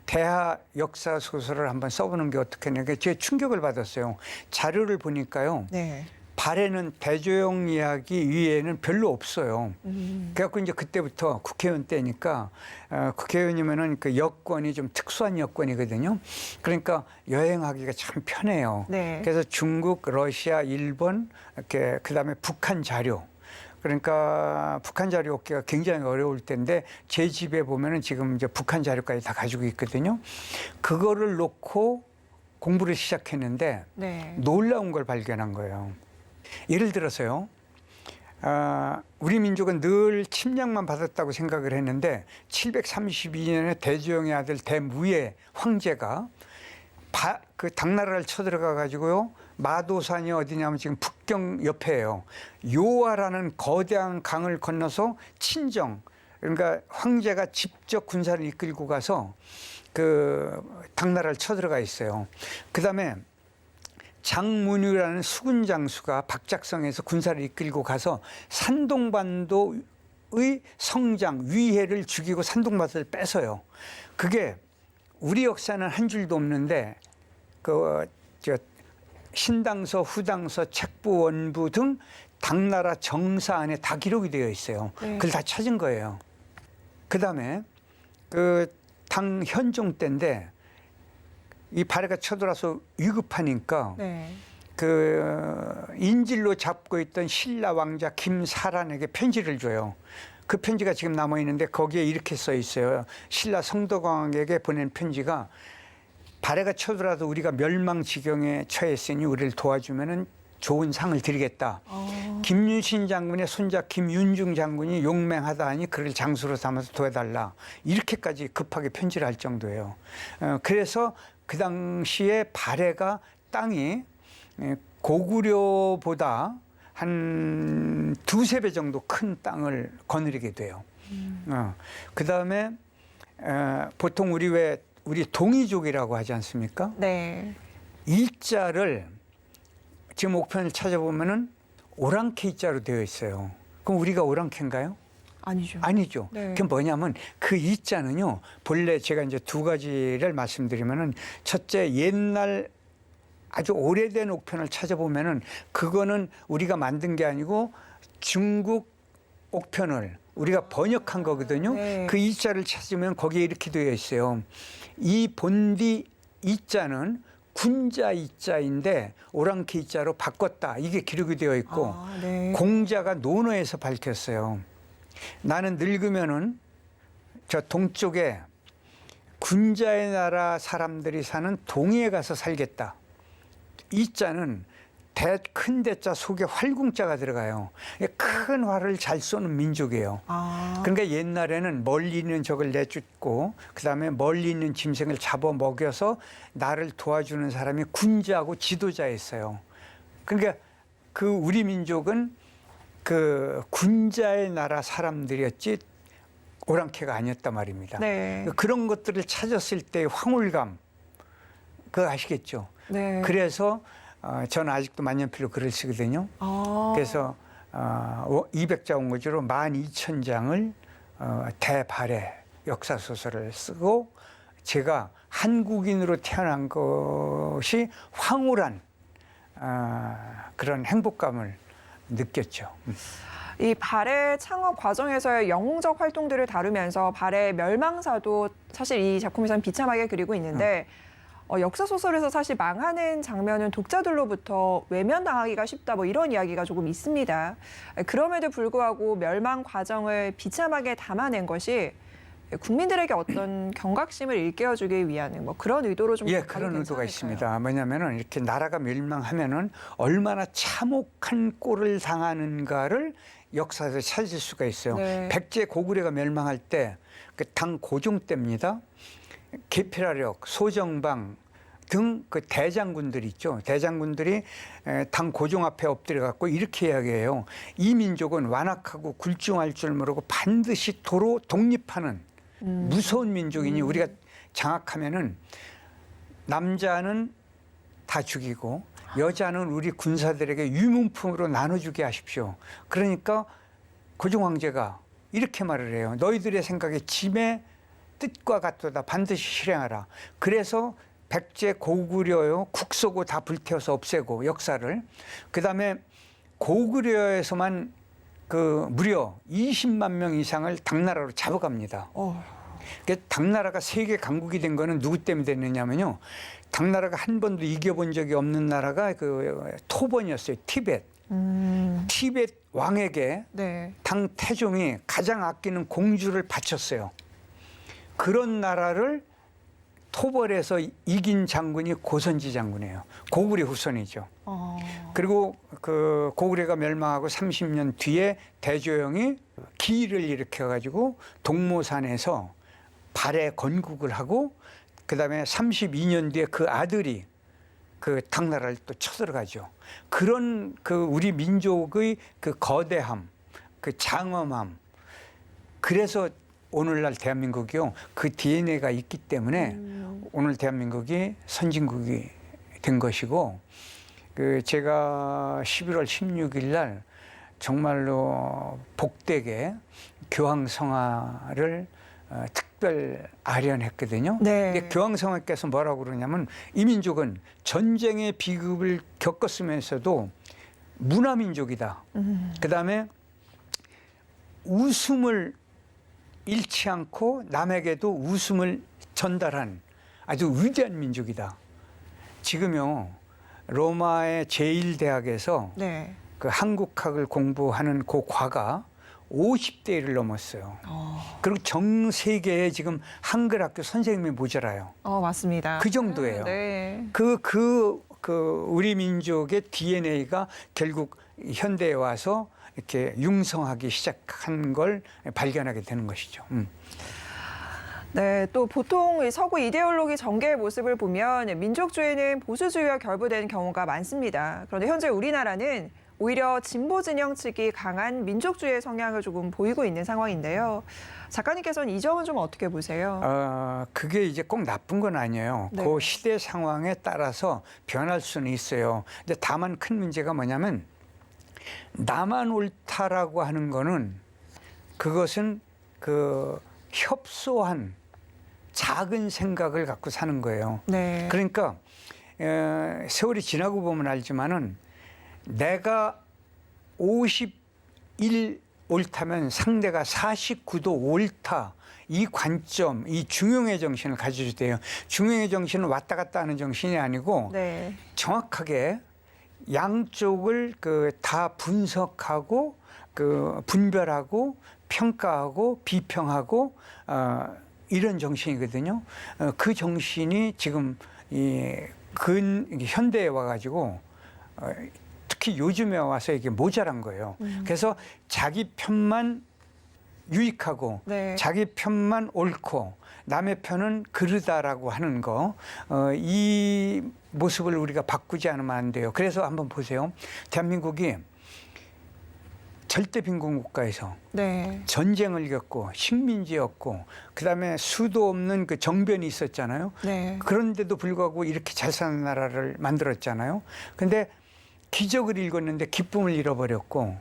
대하 역사 소설을 한번 써보는 게 어떻겠냐. 제가 충격을 받았어요. 자료를 보니까요.
네.
발에는 대조영 이야기 위에는 별로 없어요. 그래갖고 이제 그때부터 국회의원 때니까 국회의원이면은 여권이 좀 특수한 여권이거든요. 그러니까 여행하기가 참 편해요.
네.
그래서 중국, 러시아, 일본 이렇게 그다음에 북한 자료. 그러니까 북한 자료 얻기가 굉장히 어려울 텐데 제 집에 보면은 지금 이제 북한 자료까지 다 가지고 있거든요. 그거를 놓고 공부를 시작했는데
네.
놀라운 걸 발견한 거예요. 예를 들어서요, 우리 민족은 늘 침략만 받았다고 생각을 했는데 732년에 대조영의 아들 대무의 황제가 당나라를 쳐들어가 가지고요, 마도산이 어디냐면 지금 북경 옆에예요. 요하라는 거대한 강을 건너서 친정, 그러니까 황제가 직접 군사를 이끌고 가서 당나라를 쳐들어가 있어요. 그다음에 장문유라는 수군 장수가 박작성에서 군사를 이끌고 가서 산동반도의 성장, 위해를 죽이고 산동반도를 뺏어요. 그게 우리 역사는 한 줄도 없는데 신당서, 후당서, 책부, 원부 등 당나라 정사 안에 다 기록이 되어 있어요.
네.
그걸 다 찾은 거예요. 그다음에 당 현종 때인데 이 발해가 쳐들어와서 위급하니까
네.
그 인질로 잡고 있던 신라 왕자 김사란에게 편지를 줘요. 그 편지가 지금 남아 있는데 거기에 이렇게 써 있어요. 신라 성덕왕에게 보낸 편지가 발해가 쳐들어도 우리가 멸망 지경에 처했으니 우리를 도와주면은 좋은 상을 드리겠다. 김윤신 장군의 손자 김윤중 장군이 용맹하다 니 그를 장수로 삼아서 도와달라. 이렇게까지 급하게 편지를 할 정도예요. 그래서 그 당시에 발해가 땅이 고구려보다 한 두세 배 정도 큰 땅을 거느리게 돼요. 그다음에 보통 우리 동이족이라고 하지 않습니까?
네.
이자를 지금 옥편을 찾아보면은 오랑캐 이자로 되어 있어요. 그럼 우리가 오랑캐인가요?
아니죠.
아니죠.
네.
그게 뭐냐면 그 이자는요. 본래 제가 이제 두 가지를 말씀드리면은 첫째 옛날 아주 오래된 옥편을 찾아보면은 그거는 우리가 만든 게 아니고 중국 옥편을 우리가 번역한 거거든요.
네.
그 이자를 찾으면 거기에 이렇게 되어 있어요. 이 본디 이자는 군자 이자인데 오랑캐 이자로 바꿨다. 이게 기록이 되어 있고
네.
공자가 논어에서 밝혔어요. 나는 늙으면은 저 동쪽에 군자의 나라 사람들이 사는 동해에 가서 살겠다. 이자는 큰 대자 속에 활궁자가 들어가요. 큰 활을 잘 쏘는 민족이에요. 그러니까 옛날에는 멀리 있는 적을 내쫓고 그다음에 멀리 있는 짐승을 잡아 먹여서 나를 도와주는 사람이 군자하고 지도자였어요. 그러니까 그 우리 민족은 그 군자의 나라 사람들이었지 오랑캐가 아니었단 말입니다.
네.
그런 것들을 찾았을 때의 황홀감 그거 아시겠죠?
네.
그래서 저는 아직도 만년필로 글을 쓰거든요. 그래서 200자 원고지로 12,000장을 대발해 역사소설을 쓰고 제가 한국인으로 태어난 것이 황홀한 그런 행복감을 느꼈죠.
이 발해 창업 과정에서의 영웅적 활동들을 다루면서 발해 멸망사도 사실 이 작품에서는 비참하게 그리고 있는데 역사 소설에서 사실 망하는 장면은 독자들로부터 외면당하기가 쉽다 뭐 이런 이야기가 조금 있습니다. 그럼에도 불구하고 멸망 과정을 비참하게 담아낸 것이 국민들에게 어떤 경각심을 일깨워주기 위한 뭐 그런 의도로 좀
예,
봐도
그런 의도가
괜찮을까요?
있습니다. 뭐냐면은 이렇게 나라가 멸망하면은 얼마나 참혹한 꼴을 당하는가를 역사에서 찾을 수가 있어요.
네.
백제 고구려가 멸망할 때 그 당 고종 때입니다. 계피라력, 소정방 등 그 대장군들이 있죠. 대장군들이 당 고종 앞에 엎드려 갖고 이렇게 이야기해요. 이 민족은 완악하고 굴중할 줄 모르고 반드시 도로 독립하는 무서운 민족이니 우리가 장악하면은 남자는 다 죽이고 여자는 우리 군사들에게 유문품으로 나눠주게 하십시오. 그러니까 고종 황제가 이렇게 말을 해요. 너희들의 생각에 짐의 뜻과 같도다. 반드시 실행하라. 그래서 백제 고구려요 국소고 다 불태워서 없애고 역사를 그다음에 고구려에서만 그 무려 20만 명 이상을 당나라로 잡아갑니다. 당나라가 세계 강국이 된 거는 누구 때문에 됐느냐면요. 당나라가 한 번도 이겨본 적이 없는 나라가 그 토번이었어요. 티벳. 티벳 왕에게
네.
당 태종이 가장 아끼는 공주를 바쳤어요. 그런 나라를 토벌에서 이긴 장군이 고선지 장군이에요. 고구려 후손이죠. 그리고 그 고구려가 멸망하고 30년 뒤에 대조영이 기일을 일으켜가지고 동모산에서 발해 건국을 하고 그다음에 32년 뒤에 그 아들이 그 당나라를 또 쳐들어가죠. 그런 그 우리 민족의 그 거대함, 그 장엄함. 그래서 오늘날 대한민국이요. 그 DNA가 있기 때문에 오늘 대한민국이 선진국이 된 것이고 그 제가 11월 16일 날 정말로 복되게 교황성화를 특별 아련했거든요.
네.
근데 교황성화께서 뭐라고 그러냐면 이 민족은 전쟁의 비극을 겪었으면서도 문화민족이다. 그다음에 웃음을 잃지 않고 남에게도 웃음을 전달한 아주 위대한 민족이다. 지금요 로마의 제1대학에서
네.
그 한국학을 공부하는 그 과가 50대 1을 넘었어요. 그리고 전 세계에 지금 한글 학교 선생님이 모자라요.
맞습니다.
그 정도예요.
네.
우리 민족의 DNA가 결국 현대에 와서 이렇게 융성하기 시작한 걸 발견하게 되는 것이죠.
네, 또 보통 이 서구 이데올로기 전개의 모습을 보면 민족주의는 보수주의와 결부되는 경우가 많습니다. 그런데 현재 우리나라는 오히려 진보 진영 측이 강한 민족주의의 성향을 조금 보이고 있는 상황인데요. 작가님께서는 이 점은 좀 어떻게 보세요?
그게 이제 꼭 나쁜 건 아니에요.
네.
그 시대 상황에 따라서 변할 수는 있어요. 근데 다만 큰 문제가 뭐냐면 나만 옳다라고 하는 거는 그것은 그 협소한 작은 생각을 갖고 사는 거예요.
네.
그러니까 세월이 지나고 보면 알지만은 내가 51 옳다면 상대가 49도 옳다. 이 관점, 이 중용의 정신을 가져야 돼요. 중용의 정신은 왔다 갔다 하는 정신이 아니고
네.
정확하게 양쪽을 다 분석하고 분별하고 평가하고 비평하고 이런 정신이거든요. 그 정신이 지금 현대에 와가지고 특히 요즘에 와서 이게 모자란 거예요. 그래서 자기 편만 유익하고
네.
자기 편만 옳고 남의 편은 그르다라고 하는 거, 이 모습을 우리가 바꾸지 않으면 안 돼요. 그래서 한번 보세요. 대한민국이 절대 빈곤 국가에서
네.
전쟁을 겪고 식민지였고 그다음에 수도 없는 그 정변이 있었잖아요.
네.
그런데도 불구하고 이렇게 잘 사는 나라를 만들었잖아요. 근데 기적을 읽었는데 기쁨을 잃어버렸고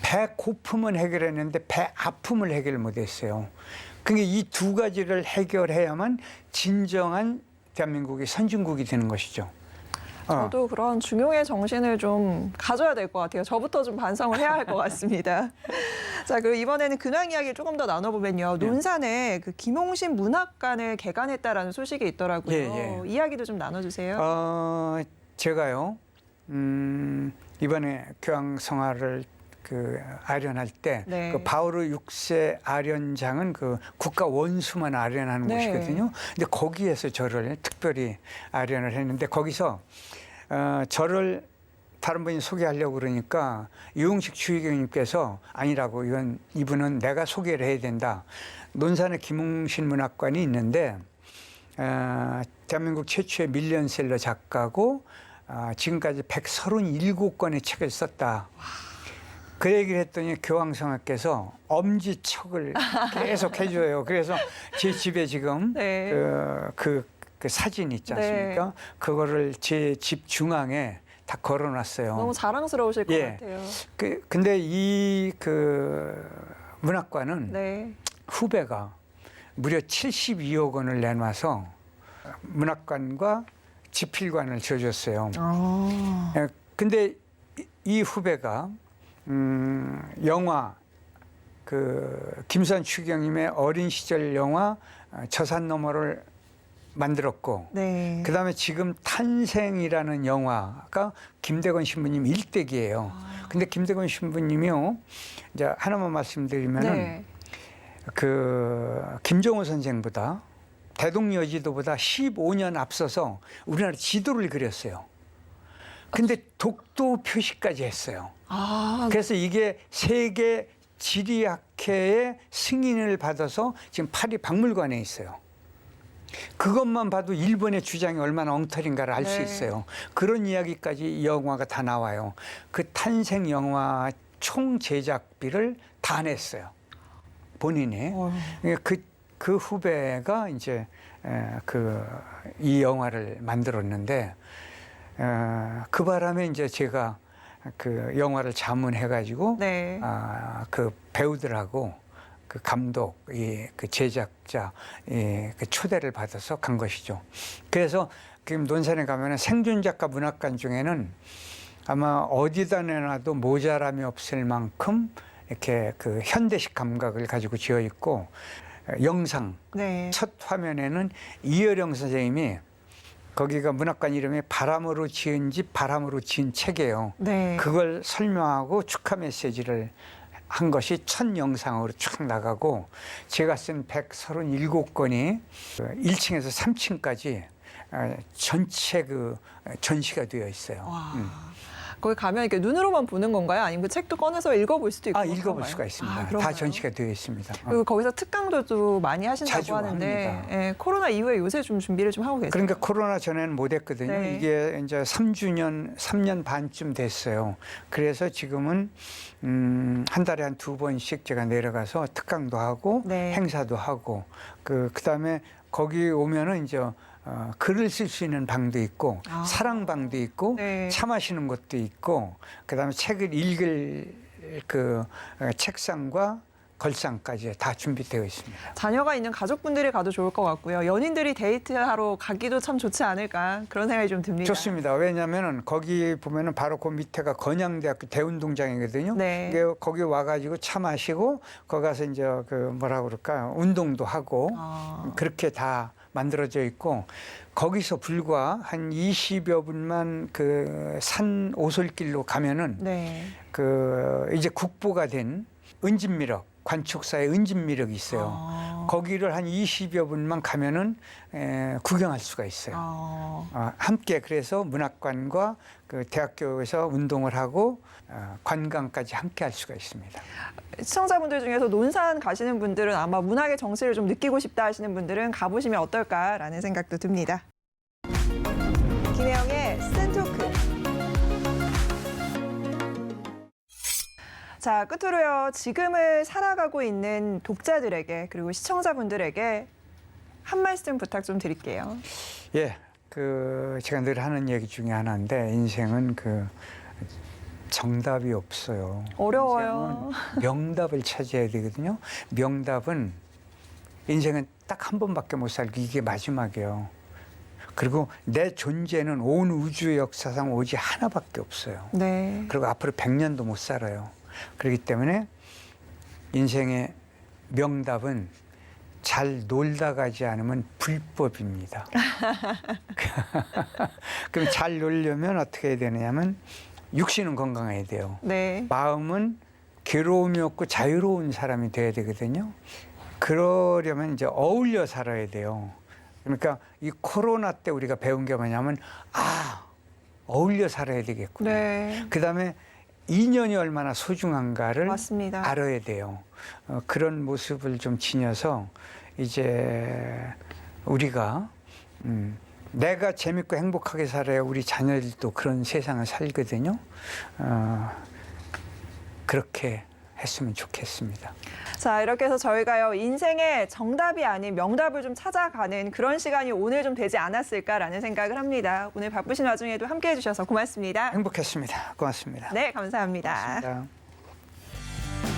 배 고픔은 해결했는데 배 아픔을 해결 못했어요. 그러니까 이 두 가지를 해결해야만 진정한 대한민국이 선진국이 되는 것이죠.
저도 그런 중용의 정신을 좀 가져야 될 것 같아요. 저부터 좀 반성을 해야 할 것 같습니다. 자, 그리고 이번에는 근황 이야기를 조금 더 나눠보면요.
네.
논산에 그 김홍신 문학관을 개관했다라는 소식이 있더라고요.
예, 예.
이야기도 좀 나눠주세요.
제가요, 이번에 교황성화를 아련할 때,
네.
그 바오르 6세 아련장은 그 국가 원수만 아련하는
네.
곳이거든요. 근데 거기에서 저를 특별히 아련을 했는데 거기서 저를 다른 분이 소개하려고 그러니까 유흥식 주의경님께서 아니라고 이분은 내가 소개를 해야 된다. 논산에 김홍신 문학관이 있는데 대한민국 최초의 밀리언셀러 작가고 지금까지 137권의 책을 썼다. 그 얘기를 했더니 교황성하께서 엄지척을 계속 해줘요. 그래서 제 집에 지금
네.
그 사진 있지 않습니까?
네.
그거를 제 집 중앙에 다 걸어놨어요.
너무 자랑스러우실 것
예.
같아요.
근데 이 문학관은
네.
후배가 무려 72억 원을 내놔서 문학관과 집필관을 지어줬어요. 근데 이 후배가 영화 김수환 추기경님의 어린 시절 영화 저산 너머를 만들었고
네.
그다음에 지금 탄생이라는 영화가 김대건 신부님 일대기예요. 근데 김대건 신부님이요. 이제 하나만 말씀드리면은
네.
김정호 선생보다 대동여지도보다 15년 앞서서 우리나라 지도를 그렸어요. 근데 독도 표시까지 했어요. 그래서 이게 세계 지리학회의 승인을 받아서 지금 파리 박물관에 있어요. 그것만 봐도 일본의 주장이 얼마나 엉터리인가를 알 수
네. 있어요.
그런 이야기까지 이 영화가 다 나와요. 그 탄생 영화 총 제작비를 다 냈어요. 본인이. 그 후배가 이제 이 영화를 만들었는데 그 바람에 이제 제가 그 영화를 자문해가지고
네.
그 배우들하고 그 감독, 그 제작자, 그 초대를 받아서 간 것이죠. 그래서 지금 논산에 가면은 생존 작가 문학관 중에는 아마 어디다 내놔도 모자람이 없을 만큼 이렇게 그 현대식 감각을 가지고 지어 있고 영상
네.
첫 화면에는 이어령 선생님이 거기가 문학관 이름이 바람으로 지은 집, 바람으로 지은 책이에요.
네.
그걸 설명하고 축하 메시지를 한 것이 첫 영상으로 쭉 나가고 제가 쓴 137권이 1층에서 3층까지 전체 그 전시가 되어 있어요.
와. 거기 가면 이렇게 눈으로만 보는 건가요? 아니면 그 책도 꺼내서 읽어볼 수도 있고?
읽어볼
그런가요?
수가 있습니다. 다
그런가요?
전시가 되어 있습니다.
그리고 거기서 특강도 좀 많이 하신다고
자주
하는데
합니다.
예, 코로나 이후에 요새 좀 준비를 좀 하고 계세요.
그러니까 코로나 전에는 못 했거든요.
네.
이게 이제 3년 반쯤 됐어요. 그래서 지금은 한 달에 한 2번씩 제가 내려가서 특강도 하고
네.
행사도 하고 그다음에 거기 오면은 이제 글을 쓸 수 있는 방도 있고 사랑방도 있고
네.
차 마시는 것도 있고 그다음에 책을 읽을 그 책상과 걸상까지 다 준비되어 있습니다.
자녀가 있는 가족분들이 가도 좋을 것 같고요. 연인들이 데이트하러 가기도 참 좋지 않을까 그런 생각이 좀 듭니다.
좋습니다. 왜냐하면은 거기 보면은 바로 그 밑에가 건양대학교 대운동장이거든요.
네.
이게 거기 와가지고 차 마시고 거기 가서 이제 그 뭐라 그럴까 운동도 하고 그렇게 다 만들어져 있고 거기서 불과 한 20여 분만 그 산 오솔길로 가면은
네.
그 이제 국보가 된 은진미륵 관축사의 은진미륵이 있어요. 거기를 한 20여 분만 가면은 구경할 수가 있어요. 함께 그래서 문학관과 그 대학교에서 운동을 하고 관광까지 함께 할 수가 있습니다.
시청자분들 중에서 논산 가시는 분들은 아마 문학의 정취를 좀 느끼고 싶다 하시는 분들은 가보시면 어떨까라는 생각도 듭니다. 김혜영의 센토크. 자, 끝으로요. 지금을 살아가고 있는 독자들에게 그리고 시청자분들에게 한 말씀 부탁 좀 드릴게요.
예, 그 제가 늘 하는 얘기 중에 하나인데 인생은 그 정답이 없어요.
어려워요.
인생은 명답을 찾아야 되거든요. 명답은 인생은 딱 한 번밖에 못 살고 이게 마지막이에요. 그리고 내 존재는 온 우주 역사상 오직 하나밖에 없어요.
네.
그리고 앞으로 100년도 못 살아요. 그렇기 때문에 인생의 명답은 잘 놀다 가지 않으면 불법입니다. 그럼 잘 놀려면 어떻게 해야 되느냐면 육신은 건강해야 돼요.
네.
마음은 괴로움이 없고 자유로운 사람이 돼야 되거든요. 그러려면 이제 어울려 살아야 돼요. 그러니까 이 코로나 때 우리가 배운 게 뭐냐면 어울려 살아야 되겠구나.
네.
그다음에 인연이 얼마나 소중한가를
맞습니다.
알아야 돼요. 그런 모습을 좀 지녀서 이제 우리가 내가 재밌고 행복하게 살아야 우리 자녀들도 그런 세상을 살거든요. 그렇게 했으면 좋겠습니다.
자, 이렇게 해서 저희가요, 인생의 정답이 아닌 명답을 좀 찾아가는 그런 시간이 오늘 좀 되지 않았을까라는 생각을 합니다. 오늘 바쁘신 와중에도 함께 해주셔서 고맙습니다.
행복했습니다. 고맙습니다.
네, 감사합니다.
고맙습니다.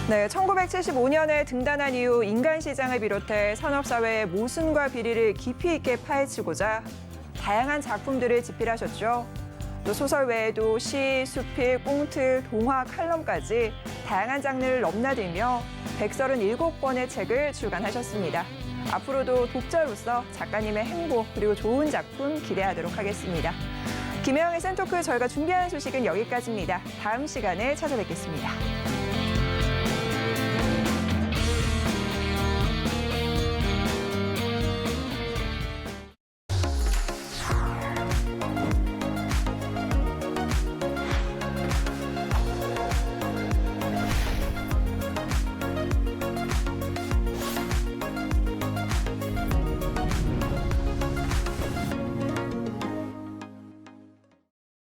네, 1975년에 등단한 이후 인간시장을 비롯해 산업사회의 모순과 비리를 깊이 있게 파헤치고자 다양한 작품들을 집필하셨죠. 또 소설 외에도 시, 수필, 꽁트, 동화, 칼럼까지 다양한 장르를 넘나들며 137권의 책을 출간하셨습니다. 앞으로도 독자로서 작가님의 행복 그리고 좋은 작품 기대하도록 하겠습니다. 김혜영의 센토크 저희가 준비한 소식은 여기까지입니다. 다음 시간에 찾아뵙겠습니다.